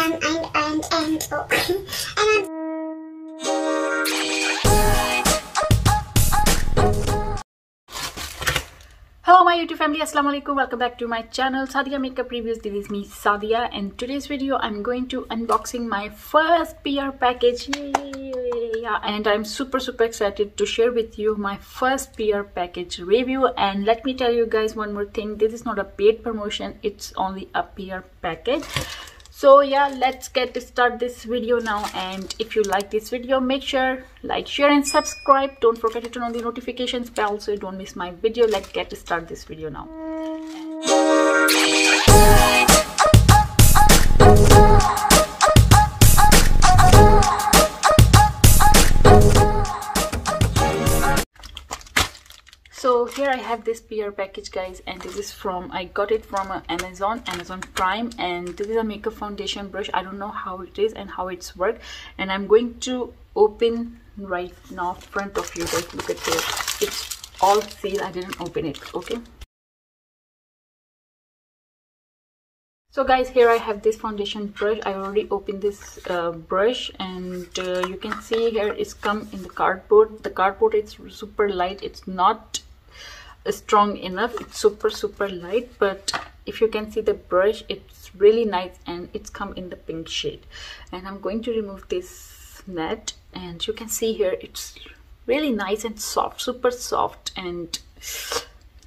Hello my YouTube family, assalamu alaikum. Welcome back to my channel Sadia Makeup Reviews. This is me Sadia, and today's video I'm going to unboxing my first PR package. Yeah, and I'm super excited to share with you my first PR package review. And let me tell you guys one more thing, this is not a paid promotion, it's only a PR package. So yeah, let's get to start this video now. And if you like this video, make sure like, share and subscribe. Don't forget to turn on the notifications bell so you don't miss my video. Let's get to start this video now. So here I have this PR package guys, and this is from, I got it from Amazon Prime, and this is a makeup foundation brush. I don't know how it is and how it's work, and I'm going to open right now in front of you guys. Look at this, it's all sealed. I didn't open it. Okay, so guys, here I have this foundation brush. I already opened this brush, and you can see here it's come in the cardboard. The cardboard is super light, it's not strong enough, it's super light, but if you can see the brush, it's really nice, and it's come in the pink shade. And I'm going to remove this net, and you can see here it's really nice and soft, super soft, and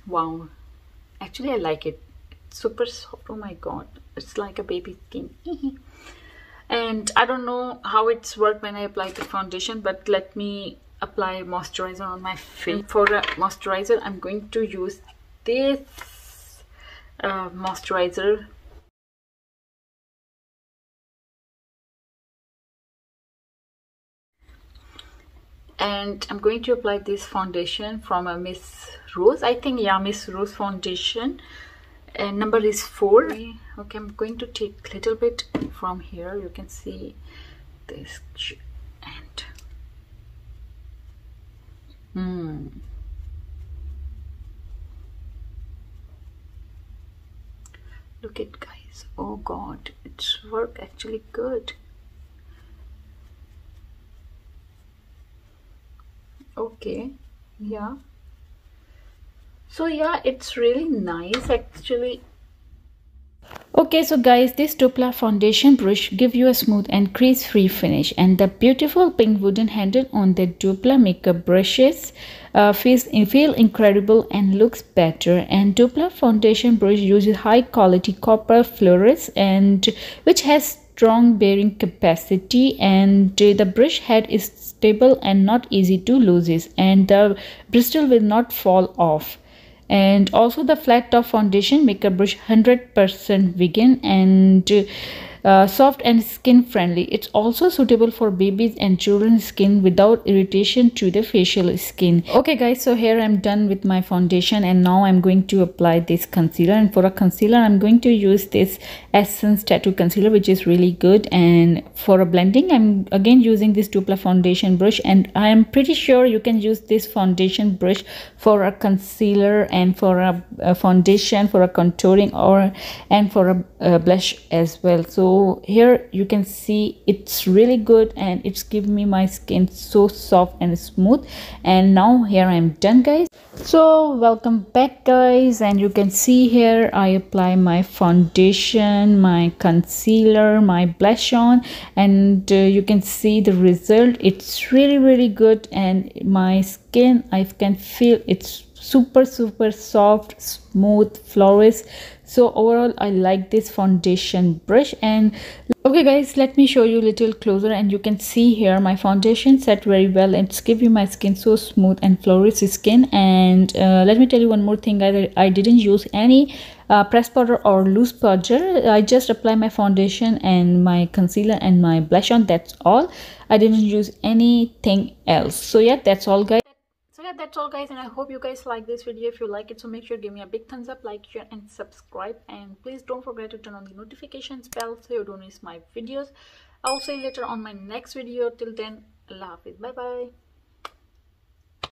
wow, actually I like it. It's super soft. Oh my god, it's like a baby skin. And I don't know how it's worked when I apply the foundation, but let me apply moisturizer on my face. For the moisturizer, I'm going to use this moisturizer. And I'm going to apply this foundation from a Miss Rose, I think. Yeah, Miss Rose foundation, and number is 4. Okay, I'm going to take a little bit from here. You can see this, and look it guys, oh god, it's work actually good. Okay, yeah, so yeah, it's really nice actually. Okay, so guys, this Dupla foundation brush give you a smooth and crease free finish, and the beautiful pink wooden handle on the Dupla makeup brushes feel incredible and looks better. And Dupla foundation brush uses high quality copper fluorous, and which has strong bearing capacity, and the brush head is stable and not easy to lose, and the bristle will not fall off. And also the flat top foundation makeup brush 100% vegan and soft and skin friendly. It's also suitable for babies and children's skin without irritation to the facial skin. Okay guys, so here I'm done with my foundation, and now I'm going to apply this concealer. And for a concealer, I'm going to use this Essence Tattoo Concealer, which is really good. And for a blending, I'm again using this Dupla foundation brush, and I am pretty sure you can use this foundation brush for a concealer and for a foundation, for a contouring, and for a blush as well. So here you can see it's really good, and it's giving me my skin so soft and smooth. And now here I'm done guys. So welcome back guys, and you can see here I apply my foundation, my concealer, my blush on, and you can see the result. It's really good, and my skin, I can feel it's super soft, smooth, flawless. So overall I like this foundation brush. And okay guys, let me show you a little closer, and you can see here my foundation set very well, and it's giving my skin so smooth and flawless skin. And let me tell you one more thing guys, I didn't use any press powder or loose powder. I just apply my foundation and my concealer and my blush on, that's all. I didn't use anything else. So yeah, that's all guys. So yeah, that's all guys, and I hope you guys like this video. If you like it, so make sure give me a big thumbs up, like, share and subscribe, and please don't forget to turn on the notifications bell so you don't miss my videos. I'll see you later on my next video. Till then, Allah Hafiz, bye bye.